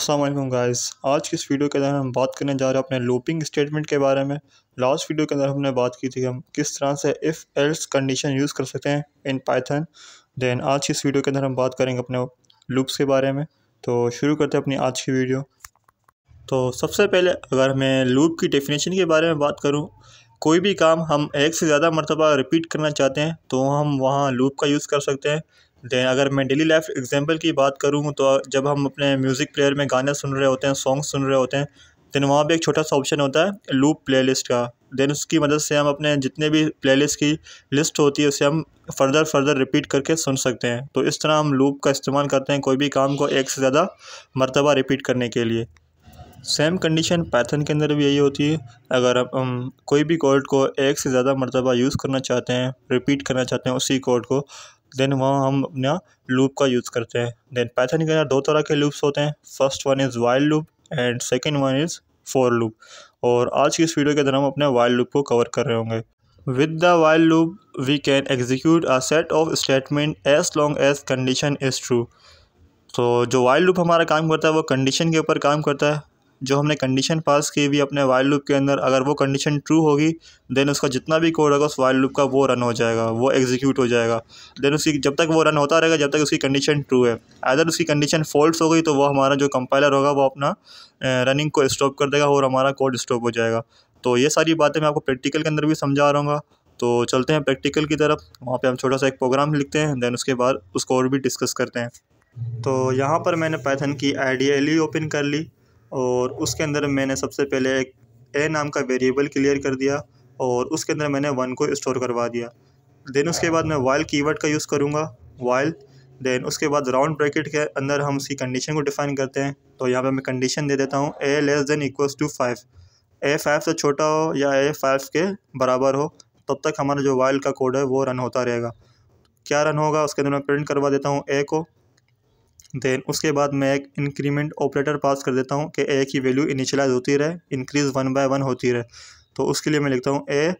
अस्सलाम वालेकुम गाइस। आज की इस वीडियो के अंदर हम बात करने जा रहे हैं अपने लूपिंग स्टेटमेंट के बारे में। लास्ट वीडियो के अंदर हमने बात की थी कि हम किस तरह से इफ़ एल्स कंडीशन यूज़ कर सकते हैं इन पाइथन। देन आज की इस वीडियो के अंदर हम बात करेंगे अपने लूप्स के बारे में। तो शुरू करते हैं अपनी आज की वीडियो। तो सबसे पहले अगर मैं लूप की डेफिनेशन के बारे में बात करूँ, कोई भी काम हम एक से ज़्यादा मरतबा रिपीट करना चाहते हैं तो हम वहाँ लूप का यूज़ कर सकते हैं। देन अगर मैं डेली लाइफ एग्जांपल की बात करूँ तो जब हम अपने म्यूज़िक प्लेयर में गाने सुन रहे होते हैं, सॉन्ग सुन रहे होते हैं, देन वहाँ पे एक छोटा सा ऑप्शन होता है लूप प्लेलिस्ट का। देन उसकी मदद से हम अपने जितने भी प्लेलिस्ट की लिस्ट होती है उसे हम फर्दर रिपीट करके सुन सकते हैं। तो इस तरह हम लूप का इस्तेमाल करते हैं कोई भी काम को एक से ज़्यादा मरतबा रिपीट करने के लिए। सेम कंडीशन पाइथन के अंदर भी यही होती है। अगर हम कोई भी कोड को एक से ज़्यादा मरतबा यूज़ करना चाहते हैं, रिपीट करना चाहते हैं उसी कोड को, देन वहाँ हम अपना लूप का यूज़ करते हैं। देन पाइथन के अंदर दो तरह के लूप्स होते हैं। First one is while loop and second one is for loop. और आज की इस वीडियो के अंदर हम अपने वाइल लूप को कवर कर रहे होंगे। With the while loop we can execute a set of statement as long as condition is true. तो जो वाइल लूप हमारा काम करता है वो कंडीशन के ऊपर काम करता है। जो हमने कंडीशन पास की हुई अपने वाइल लूप के अंदर, अगर वो कंडीशन ट्रू होगी देन उसका जितना भी कोड होगा उस वाइल लूप का वो रन हो जाएगा, वो एग्जीक्यूट हो जाएगा। देन उसकी जब तक वो रन होता रहेगा जब तक उसकी कंडीशन ट्रू है। अगर उसकी कंडीशन फॉल्स हो गई तो वो हमारा जो कंपाइलर होगा वो अपना रनिंग को स्टॉप कर देगा और हमारा कोड स्टॉप हो जाएगा। तो ये सारी बातें मैं आपको प्रैक्टिकल के अंदर भी समझा रहा हूँ। तो चलते हैं प्रैक्टिकल की तरफ। वहाँ पर हम छोटा सा एक प्रोग्राम लिखते हैं, देन उसके बाद उसको और भी डिस्कस करते हैं। तो यहाँ पर मैंने पाइथन की IDLE ओपन कर ली और उसके अंदर मैंने सबसे पहले एक ए नाम का वेरिएबल क्लियर कर दिया और उसके अंदर मैंने 1 को स्टोर करवा दिया। देन उसके बाद मैं वाइल कीवर्ड का यूज़ करूँगा, वाइल। देन उसके बाद राउंड ब्रैकेट के अंदर हम उसकी कंडीशन को डिफ़ाइन करते हैं। तो यहाँ पे मैं कंडीशन दे देता हूँ a less than equals to 5। a 5 से छोटा हो या a 5 के बराबर हो तब तक हमारा जो वाइल का कोड है वो रन होता रहेगा। क्या रन होगा उसके अंदर मैं प्रिंट करवा देता हूँ a को। देन उसके बाद मैं एक इंक्रीमेंट ऑपरेटर पास कर देता हूँ कि ए की वैल्यू इनिशियलाइज होती रहे, इंक्रीज़ 1 बाय 1 होती रहे। तो उसके लिए मैं लिखता हूँ a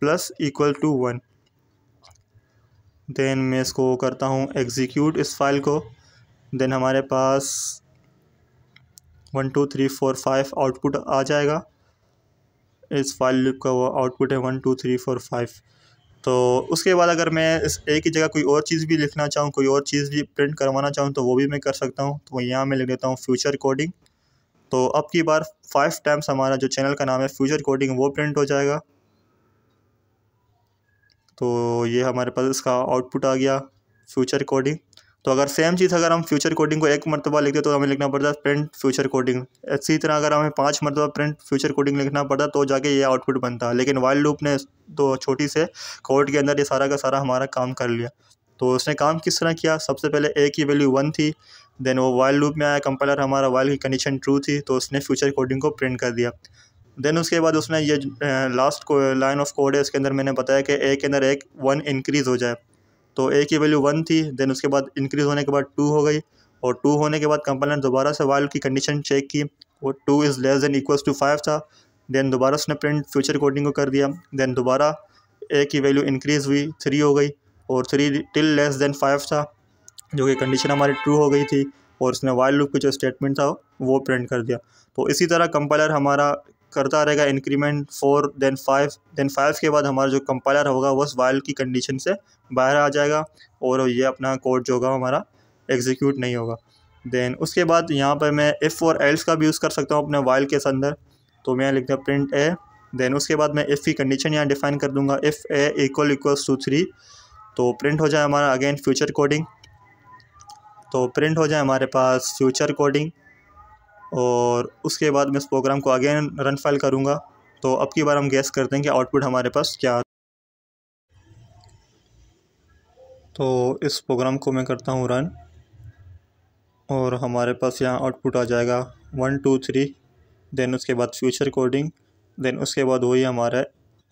plus equal to 1। Then मैं इसको करता हूँ एग्जीक्यूट इस फाइल को। देन हमारे पास 1 2 3 4 5 आउटपुट आ जाएगा। इस फाइल लूप का वो आउटपुट है 1 2 3 4 5। तो उसके बाद अगर मैं इस ए की जगह कोई और चीज़ भी लिखना चाहूँ, कोई और चीज़ भी प्रिंट करवाना चाहूँ तो वो भी मैं कर सकता हूँ। तो यहाँ मैं लिख देता हूँ फ्यूचर कोडिंग। तो अब की बार 5 टाइम्स हमारा जो चैनल का नाम है फ्यूचर कोडिंग वो प्रिंट हो जाएगा। तो ये हमारे पास इसका आउटपुट आ गया फ्यूचर कोडिंग। तो अगर सेम चीज़ अगर हम फ्यूचर कोडिंग को एक मरतबा लिखते तो हमें लिखना पड़ता है प्रिंट फ्यूचर कोडिंग। इसी तरह अगर हमें 5 मरतबा प्रिंट फ्यूचर कोडिंग लिखना पड़ता तो जाके ये आउटपुट बनता। लेकिन वाइल लूप ने तो छोटी से कोड के अंदर ये सारा का सारा हमारा काम कर लिया। तो उसने काम किस तरह किया, सबसे पहले ए की वैल्यू 1 थी। देन वो वाइल लूप में आया, कंपाइलर हमारा वाइल की कंडीशन ट्रू थी तो उसने फ्यूचर कोडिंग को प्रिंट कर दिया। देन उसके बाद उसने ये लास्ट को लाइन ऑफ कोड है इसके अंदर मैंने बताया कि ए के अंदर एक 1 इंक्रीज़ हो जाए। तो ए की वैल्यू 1 थी, देन उसके बाद इंक्रीज़ होने के बाद 2 हो गई और 2 होने के बाद कंपाइलर ने दोबारा से वाइल की कंडीशन चेक की, वो 2 is less than equals to 5 था। देन दोबारा उसने प्रिंट फ्यूचर कोडिंग को कर दिया। देन दोबारा ए की वैल्यू इंक्रीज़ हुई, 3 हो गई और 3 टिल लेस देन 5 था, जो कि कंडीशन हमारी ट्रू हो गई थी और उसने वाइल लूप का जो स्टेटमेंट था वो प्रिंट कर दिया। तो इसी तरह कंपाइलर हमारा करता रहेगा इंक्रीमेंट 4 देन 5, देन 5 के बाद हमारा जो कंपाइलर होगा वो वाइल की कंडीशन से बाहर आ जाएगा और ये अपना कोड जो होगा हमारा एग्जीक्यूट नहीं होगा। देन उसके बाद यहाँ पर मैं इफ़ और एल्स का भी यूज़ कर सकता हूँ अपने वाइल के अंदर। तो मैं लिखता हूँ प्रिंट ए। देन उसके बाद मैं इफ़ की कंडीशन यहाँ डिफाइन कर दूँगा, इफ़ ए इक्वल्स टू 3। तो प्रिंट हो जाए हमारा अगेन फ्यूचर कोडिंग। तो प्रिंट हो जाए हमारे पास फ्यूचर कोडिंग और उसके बाद मैं इस प्रोग्राम को अगेन रन फाइल करूँगा। तो अब की बार हम गेस करते हैं कि आउटपुट हमारे पास क्या। तो इस प्रोग्राम को मैं करता हूँ रन और हमारे पास यहाँ आउटपुट आ जाएगा 1 2 3। देन उसके बाद फ्यूचर कोडिंग, देन उसके बाद वही हमारा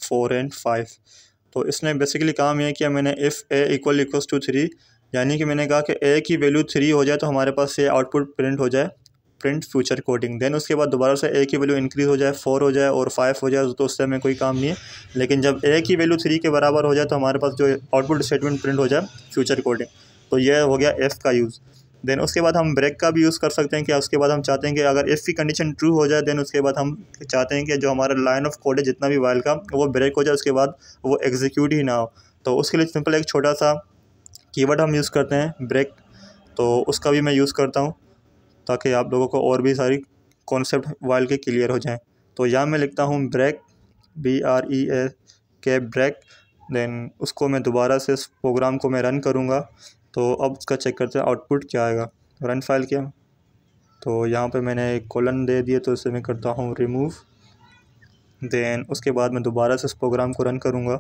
4 एंड 5। तो इसने बेसिकली काम यह किया, मैंने इफ़ ए इक्वल्स टू 3 यानी कि मैंने कहा कि ए की वैल्यू 3 हो जाए तो हमारे पास ये आउटपुट प्रिंट हो जाए, प्रिंट फ्यूचर कोडिंग। देन उसके बाद दोबारा से ए की वैल्यू इंक्रीज़ हो जाए, 4 हो जाए और 5 हो जाए तो उससे हमें कोई काम नहीं है। लेकिन जब ए की वैल्यू 3 के बराबर हो जाए तो हमारे पास जो आउटपुट स्टेटमेंट प्रिंट हो जाए फ्यूचर कोडिंग। तो यह हो गया एफ़ का यूज़। देन उसके बाद हम ब्रेक का भी यूज़ कर सकते हैं कि उसके बाद हम चाहते हैं कि अगर इफ़ की कंडीशन ट्रू हो जाए देन उसके बाद हम चाहते हैं कि जो हमारा लाइन ऑफ कोड है जितना भी वाइल का वो ब्रेक हो जाए, उसके बाद वो एग्जीक्यूट ही ना हो। तो उसके लिए सिंपल एक छोटा सा कीवर्ड हम यूज़ करते हैं ब्रेक, तो उसका भी मैं यूज़ करता हूँ ताकि आप लोगों को और भी सारी कॉन्सेप्ट वाइल के क्लियर हो जाएँ। तो यहाँ मैं लिखता हूँ ब्रेक, BREAK ब्रेक। देन उसको मैं दोबारा से इस प्रोग्राम को मैं रन करूँगा। तो अब उसका चेक करते हैं आउटपुट क्या आएगा। रन फाइल किया तो यहाँ पे मैंने एक कॉलन दे दिया, तो इसे मैं करता हूँ रिमूव। देन उसके बाद मैं दोबारा से इस प्रोग्राम को रन करूँगा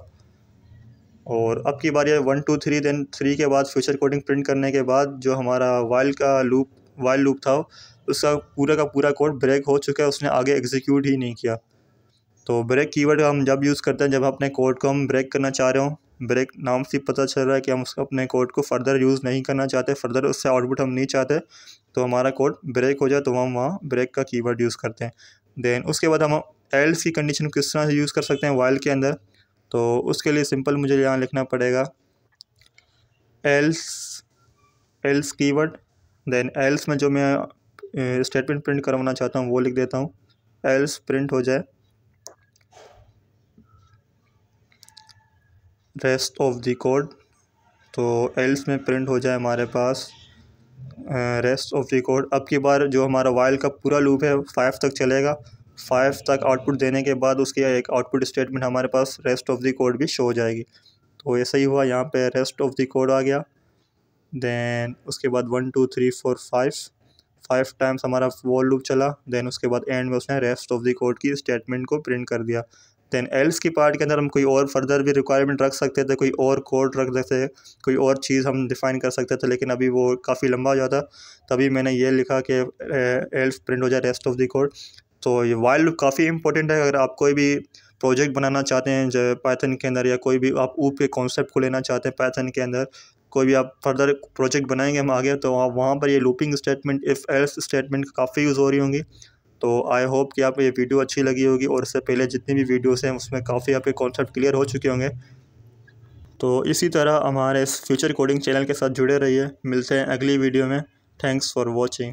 और अब की बारी है 1 2 3। देन 3 के बाद फ्यूचर कोडिंग प्रिंट करने के बाद जो हमारा वाइल लूप था उसका पूरा का पूरा कोड ब्रेक हो चुका है, उसने आगे एग्जीक्यूट ही नहीं किया। तो ब्रेक कीवर्ड हम जब यूज़ करते हैं जब अपने कोड को हम ब्रेक करना चाह रहे हो। ब्रेक नाम से पता चल रहा है कि हम उसको अपने कोड को फर्दर यूज़ नहीं करना चाहते, फर्दर उससे आउटपुट हम नहीं चाहते, तो हमारा कोड ब्रेक हो जाए तो हम वहाँ ब्रेक का कीवर्ड यूज़ करते हैं। देन उसके बाद हम एल्स की कंडीशन किस तरह से यूज़ कर सकते हैं वाइल के अंदर। तो उसके लिए सिंपल मुझे यहाँ लिखना पड़ेगा एल्स कीवर्ड। देन एल्स में जो मैं स्टेटमेंट प्रिंट करवाना चाहता हूँ वो लिख देता हूँ, एल्स प्रिंट हो जाए रेस्ट ऑफ द कोड। तो एल्स में प्रिंट हो जाए हमारे पास रेस्ट ऑफ द कोड। अब की बार जो हमारा वाइल का पूरा लूप है 5 तक चलेगा, 5 तक आउटपुट देने के बाद उसकी एक आउटपुट स्टेटमेंट हमारे पास रेस्ट ऑफ द कोड भी शो हो जाएगी। तो ऐसा ही हुआ, यहाँ पे रेस्ट ऑफ द कोड आ गया। देन उसके बाद 1 2 3 4 5 टाइम्स हमारा वो लूप चला। देन उसके बाद एंड में उसने रेस्ट ऑफ द कोड की स्टेटमेंट को प्रिंट कर दिया। देन एल्स की पार्ट के अंदर हम कोई और फर्दर भी रिक्वायरमेंट रख सकते थे, कोई और कोड रख सकते थे, कोई और चीज़ हम डिफ़ाइन कर सकते थे, लेकिन अभी वो काफ़ी लंबा हो जाता, तभी मैंने ये लिखा कि एल्स प्रिंट हो जाए रेस्ट ऑफ द कोड। तो ये वाइल लूप काफ़ी इंपॉर्टेंट है। अगर आप कोई भी प्रोजेक्ट बनाना चाहते हैं जो पाइथन के अंदर, या कोई भी आप ऊप के कॉन्सेप्ट को लेना चाहते हैं पाइथन के अंदर, कोई भी आप फर्दर प्रोजेक्ट बनाएंगे हम आगे, तो आप वहाँ पर ये looping statement, if else statement काफ़ी यूज़ हो रही होंगी। तो आई होप कि आपको ये वीडियो अच्छी लगी होगी और इससे पहले जितनी भी वीडियोस हैं उसमें काफ़ी आपके कॉन्सेप्ट क्लियर हो चुके होंगे। तो इसी तरह हमारे इस फ्यूचर कोडिंग चैनल के साथ जुड़े रहिए। मिलते हैं अगली वीडियो में। Thanks for watching.